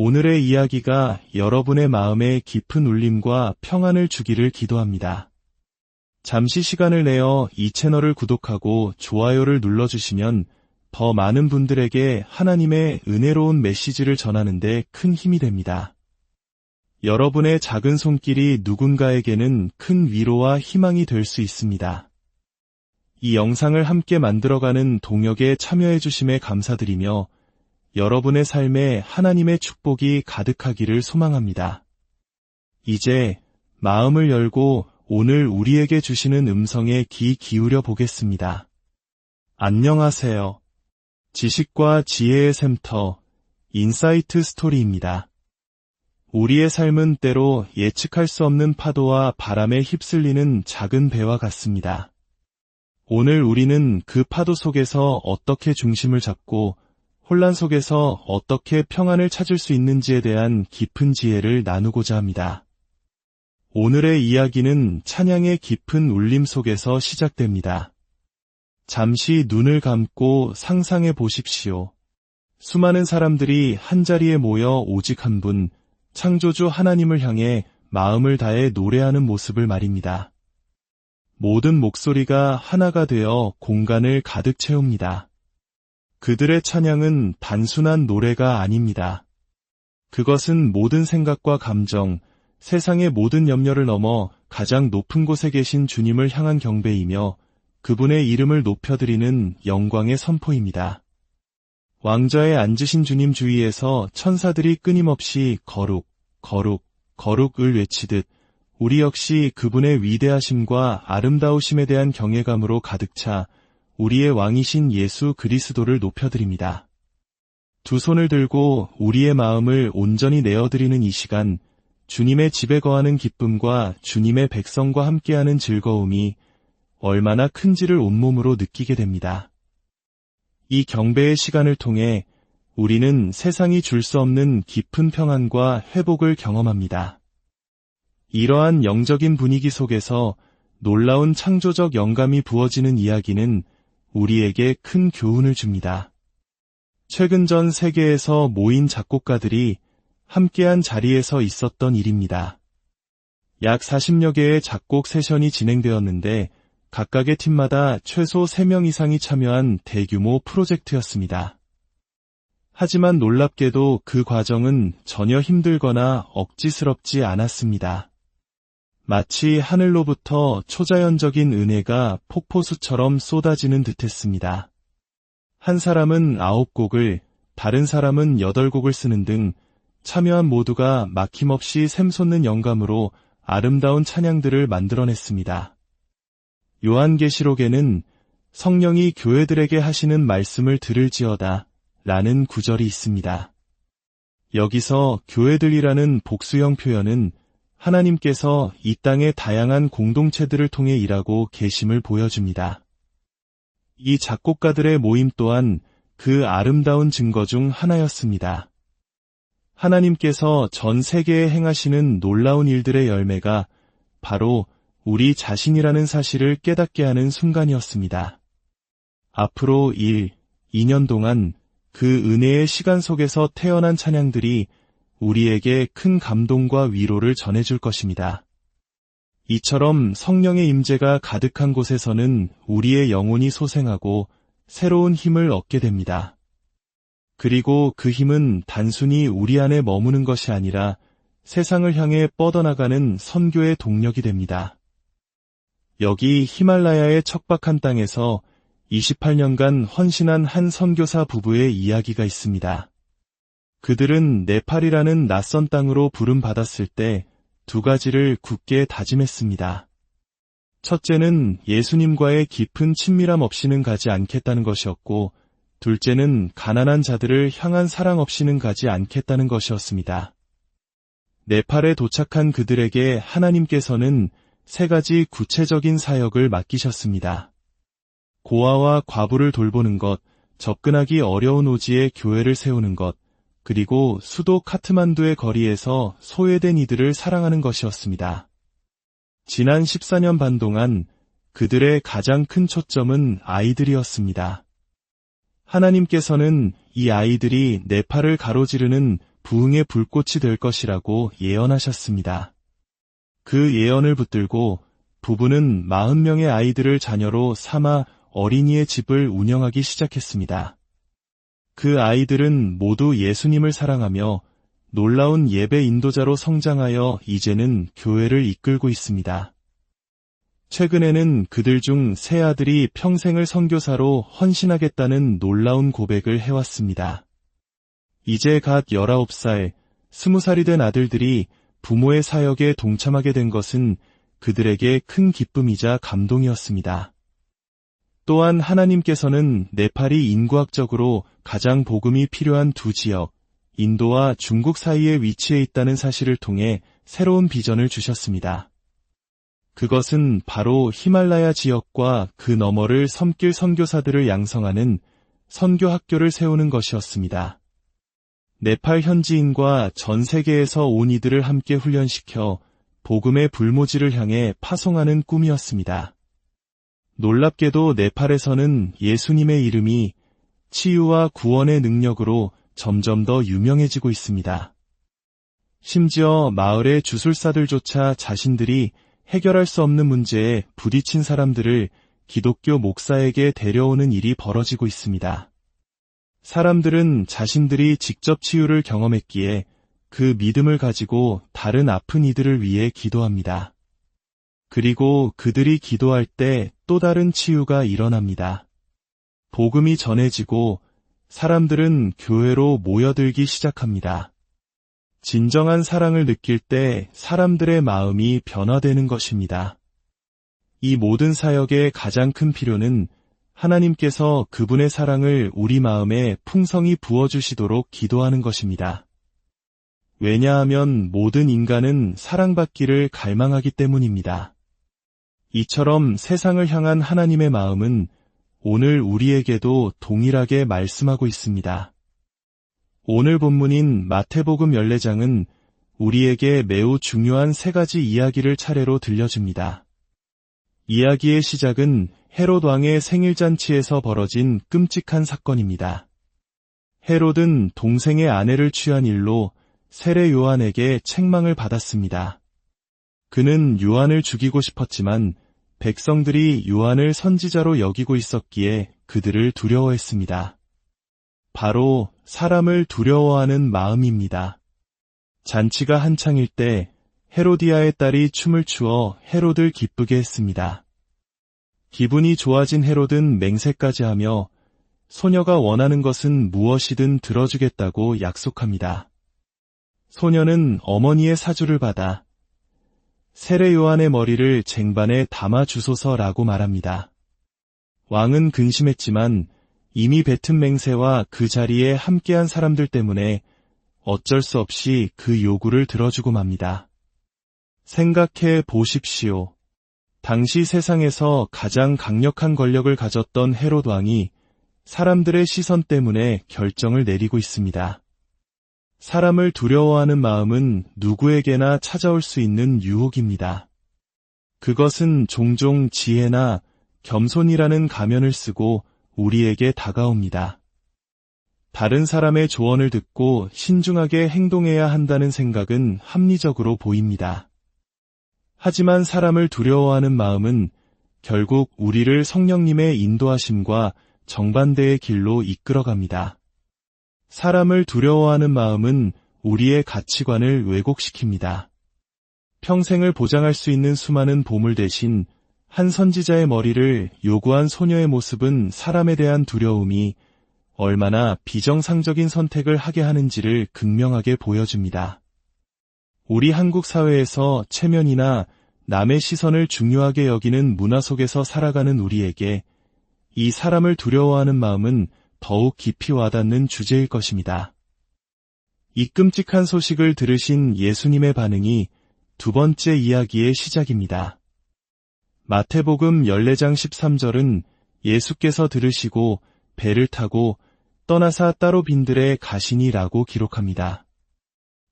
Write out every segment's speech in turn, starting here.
오늘의 이야기가 여러분의 마음에 깊은 울림과 평안을 주기를 기도합니다. 잠시 시간을 내어 이 채널을 구독하고 좋아요를 눌러주시면 더 많은 분들에게 하나님의 은혜로운 메시지를 전하는 데 큰 힘이 됩니다. 여러분의 작은 손길이 누군가에게는 큰 위로와 희망이 될 수 있습니다. 이 영상을 함께 만들어가는 동역에 참여해 주심에 감사드리며 여러분의 삶에 하나님의 축복이 가득하기를 소망합니다. 이제 마음을 열고 오늘 우리에게 주시는 음성에 귀 기울여 보겠습니다. 안녕하세요. 지식과 지혜의 샘터, 인사이트 스토리입니다. 우리의 삶은 때로 예측할 수 없는 파도와 바람에 휩쓸리는 작은 배와 같습니다. 오늘 우리는 그 파도 속에서 어떻게 중심을 잡고 혼란 속에서 어떻게 평안을 찾을 수 있는지에 대한 깊은 지혜를 나누고자 합니다. 오늘의 이야기는 찬양의 깊은 울림 속에서 시작됩니다. 잠시 눈을 감고 상상해 보십시오. 수많은 사람들이 한자리에 모여 오직 한 분, 창조주 하나님을 향해 마음을 다해 노래하는 모습을 말입니다. 모든 목소리가 하나가 되어 공간을 가득 채웁니다. 그들의 찬양은 단순한 노래가 아닙니다. 그것은 모든 생각과 감정, 세상의 모든 염려를 넘어 가장 높은 곳에 계신 주님을 향한 경배이며 그분의 이름을 높여드리는 영광의 선포입니다. 왕좌에 앉으신 주님 주위에서 천사들이 끊임없이 거룩, 거룩, 거룩을 외치듯 우리 역시 그분의 위대하심과 아름다우심에 대한 경외감으로 가득 차 우리의 왕이신 예수 그리스도를 높여드립니다. 두 손을 들고 우리의 마음을 온전히 내어드리는 이 시간, 주님의 집에 거하는 기쁨과 주님의 백성과 함께하는 즐거움이 얼마나 큰지를 온몸으로 느끼게 됩니다. 이 경배의 시간을 통해 우리는 세상이 줄 수 없는 깊은 평안과 회복을 경험합니다. 이러한 영적인 분위기 속에서 놀라운 창조적 영감이 부어지는 이야기는 우리에게 큰 교훈을 줍니다. 최근 전 세계에서 모인 작곡가들이 함께한 자리에서 있었던 일입니다. 약 40여 개의 작곡 세션이 진행되었는데 각각의 팀마다 최소 3명 이상이 참여한 대규모 프로젝트였습니다. 하지만 놀랍게도 그 과정은 전혀 힘들거나 억지스럽지 않았습니다. 마치 하늘로부터 초자연적인 은혜가 폭포수처럼 쏟아지는 듯했습니다. 한 사람은 9곡을, 다른 사람은 8곡을 쓰는 등 참여한 모두가 막힘없이 샘솟는 영감으로 아름다운 찬양들을 만들어냈습니다. 요한계시록에는 성령이 교회들에게 하시는 말씀을 들을지어다 라는 구절이 있습니다. 여기서 교회들이라는 복수형 표현은 하나님께서 이 땅의 다양한 공동체들을 통해 일하고 계심을 보여줍니다. 이 작곡가들의 모임 또한 그 아름다운 증거 중 하나였습니다. 하나님께서 전 세계에 행하시는 놀라운 일들의 열매가 바로 우리 자신이라는 사실을 깨닫게 하는 순간이었습니다. 앞으로 1, 2년 동안 그 은혜의 시간 속에서 태어난 찬양들이 우리에게 큰 감동과 위로를 전해줄 것입니다. 이처럼 성령의 임재가 가득한 곳에서는 우리의 영혼이 소생하고 새로운 힘을 얻게 됩니다. 그리고 그 힘은 단순히 우리 안에 머무는 것이 아니라 세상을 향해 뻗어나가는 선교의 동력이 됩니다. 여기 히말라야의 척박한 땅에서 28년간 헌신한 한 선교사 부부의 이야기가 있습니다. 그들은 네팔이라는 낯선 땅으로 부름받았을 때 2가지를 굳게 다짐했습니다. 첫째는 예수님과의 깊은 친밀함 없이는 가지 않겠다는 것이었고, 둘째는 가난한 자들을 향한 사랑 없이는 가지 않겠다는 것이었습니다. 네팔에 도착한 그들에게 하나님께서는 3가지 구체적인 사역을 맡기셨습니다. 고아와 과부를 돌보는 것, 접근하기 어려운 오지에 교회를 세우는 것, 그리고 수도 카트만두의 거리에서 소외된 이들을 사랑하는 것이었습니다. 지난 14년 반 동안 그들의 가장 큰 초점은 아이들이었습니다. 하나님께서는 이 아이들이 네팔을 가로지르는 부흥의 불꽃이 될 것이라고 예언하셨습니다. 그 예언을 붙들고 부부는 40명의 아이들을 자녀로 삼아 어린이의 집을 운영하기 시작했습니다. 그 아이들은 모두 예수님을 사랑하며 놀라운 예배 인도자로 성장하여 이제는 교회를 이끌고 있습니다. 최근에는 그들 중 세 아들이 평생을 선교사로 헌신하겠다는 놀라운 고백을 해왔습니다. 이제 갓 19살, 20살이 된 아들들이 부모의 사역에 동참하게 된 것은 그들에게 큰 기쁨이자 감동이었습니다. 또한 하나님께서는 네팔이 인구학적으로 가장 복음이 필요한 두 지역, 인도와 중국 사이에 위치해 있다는 사실을 통해 새로운 비전을 주셨습니다. 그것은 바로 히말라야 지역과 그 너머를 섬길 선교사들을 양성하는 선교학교를 세우는 것이었습니다. 네팔 현지인과 전 세계에서 온 이들을 함께 훈련시켜 복음의 불모지를 향해 파송하는 꿈이었습니다. 놀랍게도 네팔에서는 예수님의 이름이 치유와 구원의 능력으로 점점 더 유명해지고 있습니다. 심지어 마을의 주술사들조차 자신들이 해결할 수 없는 문제에 부딪힌 사람들을 기독교 목사에게 데려오는 일이 벌어지고 있습니다. 사람들은 자신들이 직접 치유를 경험했기에 그 믿음을 가지고 다른 아픈 이들을 위해 기도합니다. 그리고 그들이 기도할 때 또 다른 치유가 일어납니다. 복음이 전해지고 사람들은 교회로 모여들기 시작합니다. 진정한 사랑을 느낄 때 사람들의 마음이 변화되는 것입니다. 이 모든 사역의 가장 큰 필요는 하나님께서 그분의 사랑을 우리 마음에 풍성히 부어주시도록 기도하는 것입니다. 왜냐하면 모든 인간은 사랑받기를 갈망하기 때문입니다. 이처럼 세상을 향한 하나님의 마음은 오늘 우리에게도 동일하게 말씀하고 있습니다. 오늘 본문인 마태복음 14장은 우리에게 매우 중요한 세 가지 이야기를 차례로 들려줍니다. 이야기의 시작은 헤롯 왕의 생일잔치에서 벌어진 끔찍한 사건입니다. 헤롯은 동생의 아내를 취한 일로 세례 요한에게 책망을 받았습니다. 그는 요한을 죽이고 싶었지만 백성들이 요한을 선지자로 여기고 있었기에 그들을 두려워했습니다. 바로 사람을 두려워하는 마음입니다. 잔치가 한창일 때 헤로디아의 딸이 춤을 추어 헤롯을 기쁘게 했습니다. 기분이 좋아진 헤롯은 맹세까지 하며 소녀가 원하는 것은 무엇이든 들어주겠다고 약속합니다. 소녀는 어머니의 사주를 받아 세례 요한의 머리를 쟁반에 담아 주소서라고 말합니다. 왕은 근심했지만 이미 뱉은 맹세와 그 자리에 함께한 사람들 때문에 어쩔 수 없이 그 요구를 들어주고 맙니다. 생각해 보십시오. 당시 세상에서 가장 강력한 권력을 가졌던 헤롯 왕이 사람들의 시선 때문에 결정을 내리고 있습니다. 사람을 두려워하는 마음은 누구에게나 찾아올 수 있는 유혹입니다. 그것은 종종 지혜나 겸손이라는 가면을 쓰고 우리에게 다가옵니다. 다른 사람의 조언을 듣고 신중하게 행동해야 한다는 생각은 합리적으로 보입니다. 하지만 사람을 두려워하는 마음은 결국 우리를 성령님의 인도하심과 정반대의 길로 이끌어갑니다. 사람을 두려워하는 마음은 우리의 가치관을 왜곡시킵니다. 평생을 보장할 수 있는 수많은 보물 대신 한 선지자의 머리를 요구한 소녀의 모습은 사람에 대한 두려움이 얼마나 비정상적인 선택을 하게 하는지를 극명하게 보여줍니다. 우리 한국 사회에서 체면이나 남의 시선을 중요하게 여기는 문화 속에서 살아가는 우리에게 이 사람을 두려워하는 마음은 더욱 깊이 와닿는 주제일 것입니다. 이 끔찍한 소식을 들으신 예수님의 반응이 두 번째 이야기의 시작입니다. 마태복음 14장 13절은 예수께서 들으시고 배를 타고 떠나사 따로 빈들에 가시니라고 기록합니다.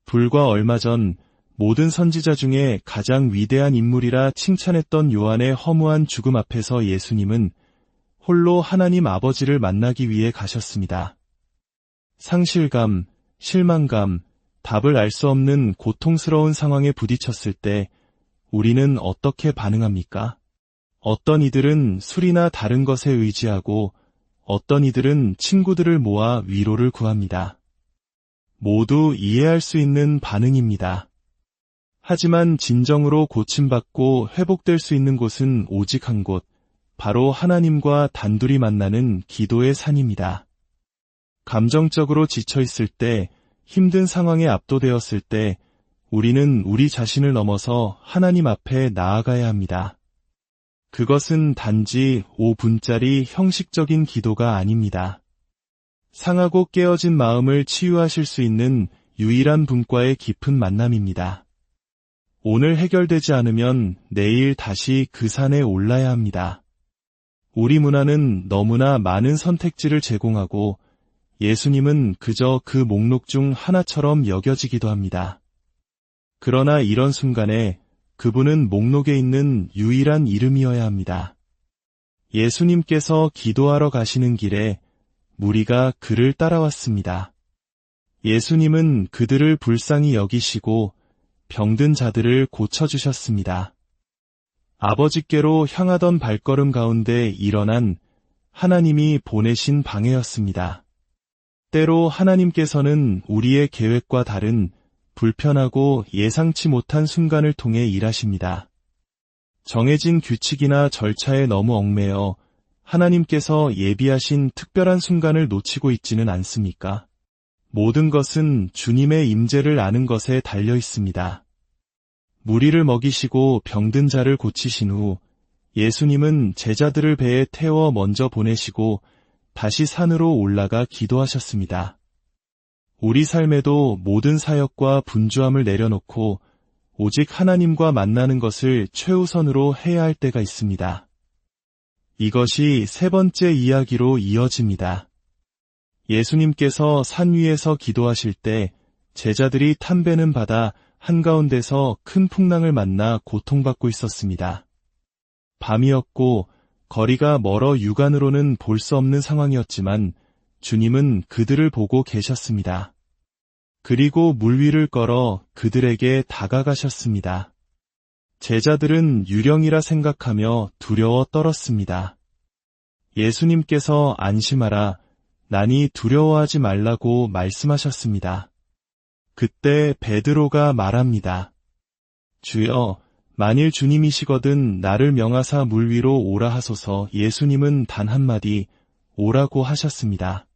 불과 얼마 전 모든 선지자 중에 가장 위대한 인물이라 칭찬했던 요한의 허무한 죽음 앞에서 예수님은 홀로 하나님 아버지를 만나기 위해 가셨습니다. 상실감, 실망감, 답을 알 수 없는 고통스러운 상황에 부딪혔을 때 우리는 어떻게 반응합니까? 어떤 이들은 술이나 다른 것에 의지하고 어떤 이들은 친구들을 모아 위로를 구합니다. 모두 이해할 수 있는 반응입니다. 하지만 진정으로 고침받고 회복될 수 있는 곳은 오직 한 곳, 바로 하나님과 단둘이 만나는 기도의 산입니다. 감정적으로 지쳐 있을 때, 힘든 상황에 압도되었을 때, 우리는 우리 자신을 넘어서 하나님 앞에 나아가야 합니다. 그것은 단지 5분짜리 형식적인 기도가 아닙니다. 상하고 깨어진 마음을 치유하실 수 있는 유일한 분과의 깊은 만남입니다. 오늘 해결되지 않으면 내일 다시 그 산에 올라야 합니다. 우리 문화는 너무나 많은 선택지를 제공하고 예수님은 그저 그 목록 중 하나처럼 여겨지기도 합니다. 그러나 이런 순간에 그분은 목록에 있는 유일한 이름이어야 합니다. 예수님께서 기도하러 가시는 길에 무리가 그를 따라왔습니다. 예수님은 그들을 불쌍히 여기시고 병든 자들을 고쳐주셨습니다. 아버지께로 향하던 발걸음 가운데 일어난 하나님이 보내신 방해였습니다. 때로 하나님께서는 우리의 계획과 다른 불편하고 예상치 못한 순간을 통해 일하십니다. 정해진 규칙이나 절차에 너무 얽매여 하나님께서 예비하신 특별한 순간을 놓치고 있지는 않습니까? 모든 것은 주님의 임재를 아는 것에 달려 있습니다. 무리를 먹이시고 병든 자를 고치신 후 예수님은 제자들을 배에 태워 먼저 보내시고 다시 산으로 올라가 기도하셨습니다. 우리 삶에도 모든 사역과 분주함을 내려놓고 오직 하나님과 만나는 것을 최우선으로 해야 할 때가 있습니다. 이것이 세 번째 이야기로 이어집니다. 예수님께서 산 위에서 기도하실 때 제자들이 탄 배는 바다 한가운데서 큰 풍랑을 만나 고통받고 있었습니다. 밤이었고 거리가 멀어 육안으로는 볼 수 없는 상황이었지만 주님은 그들을 보고 계셨습니다. 그리고 물 위를 걸어 그들에게 다가가셨습니다. 제자들은 유령이라 생각하며 두려워 떨었습니다. 예수님께서 안심하라, 나니 두려워하지 말라고 말씀하셨습니다. 그때 베드로가 말합니다. 주여, 만일 주님이시거든 나를 명하사 물 위로 오라 하소서. 예수님은 단 한마디 오라고 하셨습니다.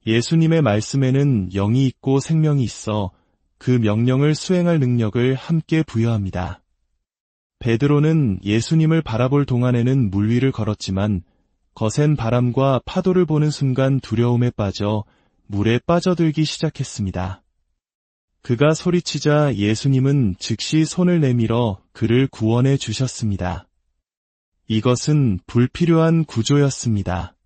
예수님의 말씀에는 영이 있고 생명이 있어 그 명령을 수행할 능력을 함께 부여합니다. 베드로는 예수님을 바라볼 동안에는 물 위를 걸었지만 거센 바람과 파도를 보는 순간 두려움에 빠져 물에 빠져들기 시작했습니다. 그가 소리치자 예수님은 즉시 손을 내밀어 그를 구원해 주셨습니다. 이것은 불필요한 구조였습니다.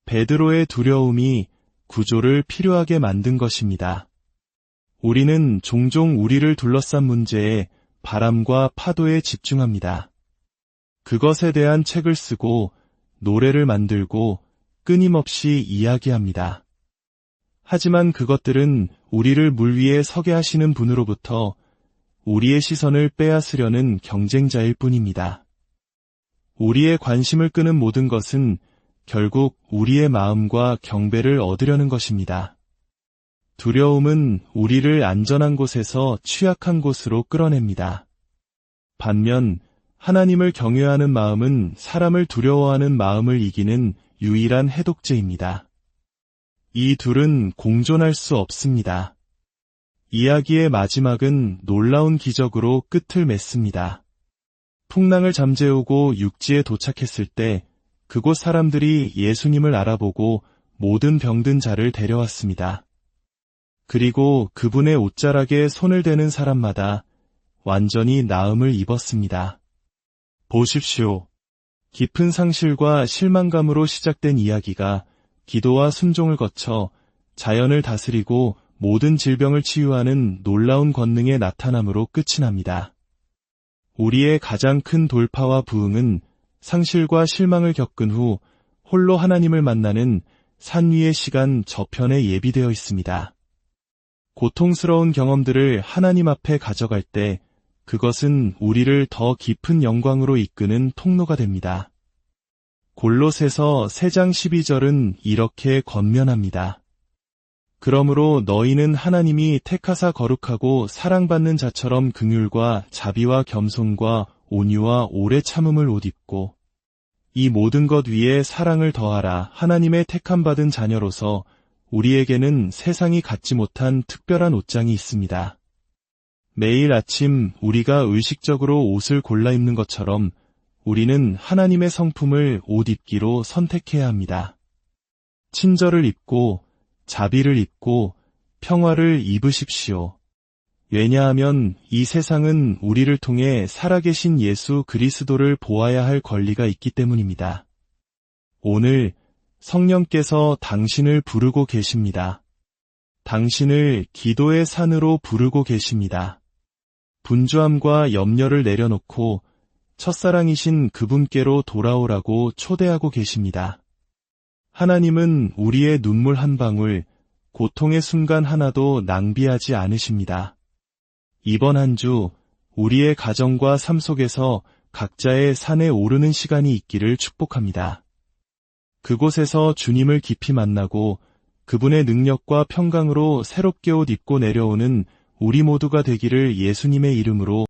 베드로의 두려움이 구조를 필요하게 만든 것입니다. 우리는 종종 우리를 둘러싼 문제에 바람과 파도에 집중합니다. 그것에 대한 책을 쓰고 노래를 만들고 끊임없이 이야기합니다. 하지만 그것들은 우리를 물 위에 서게 하시는 분으로부터 우리의 시선을 빼앗으려는 경쟁자일 뿐입니다. 우리의 관심을 끄는 모든 것은 결국 우리의 마음과 경배를 얻으려는 것입니다. 두려움은 우리를 안전한 곳에서 취약한 곳으로 끌어냅니다. 반면 하나님을 경외하는 마음은 사람을 두려워하는 마음을 이기는 유일한 해독제입니다. 이 둘은 공존할 수 없습니다. 이야기의 마지막은 놀라운 기적으로 끝을 맺습니다. 풍랑을 잠재우고 육지에 도착했을 때 그곳 사람들이 예수님을 알아보고 모든 병든 자를 데려왔습니다. 그리고 그분의 옷자락에 손을 대는 사람마다 완전히 나음을 입었습니다. 보십시오. 깊은 상실과 실망감으로 시작된 이야기가 기도와 순종을 거쳐 자연을 다스리고 모든 질병을 치유하는 놀라운 권능의 나타남으로 끝이 납니다. 우리의 가장 큰 돌파와 부흥은 상실과 실망을 겪은 후 홀로 하나님을 만나는 산 위의 시간 저편에 예비되어 있습니다. 고통스러운 경험들을 하나님 앞에 가져갈 때 그것은 우리를 더 깊은 영광으로 이끄는 통로가 됩니다. 골로새서 3장 12절은 이렇게 권면합니다. 그러므로 너희는 하나님이 택하사 거룩하고 사랑받는 자처럼 긍휼과 자비와 겸손과 온유와 오래 참음을 옷 입고 이 모든 것 위에 사랑을 더하라. 하나님의 택함받은 자녀로서 우리에게는 세상이 갖지 못한 특별한 옷장이 있습니다. 매일 아침 우리가 의식적으로 옷을 골라 입는 것처럼 우리는 하나님의 성품을 옷 입기로 선택해야 합니다. 친절을 입고 자비를 입고 평화를 입으십시오. 왜냐하면 이 세상은 우리를 통해 살아계신 예수 그리스도를 보아야 할 권리가 있기 때문입니다. 오늘 성령께서 당신을 부르고 계십니다. 당신을 기도의 산으로 부르고 계십니다. 분주함과 염려를 내려놓고 첫사랑이신 그분께로 돌아오라고 초대하고 계십니다. 하나님은 우리의 눈물 한 방울, 고통의 순간 하나도 낭비하지 않으십니다. 이번 한 주 우리의 가정과 삶 속에서 각자의 산에 오르는 시간이 있기를 축복합니다. 그곳에서 주님을 깊이 만나고 그분의 능력과 평강으로 새롭게 옷 입고 내려오는 우리 모두가 되기를 예수님의 이름으로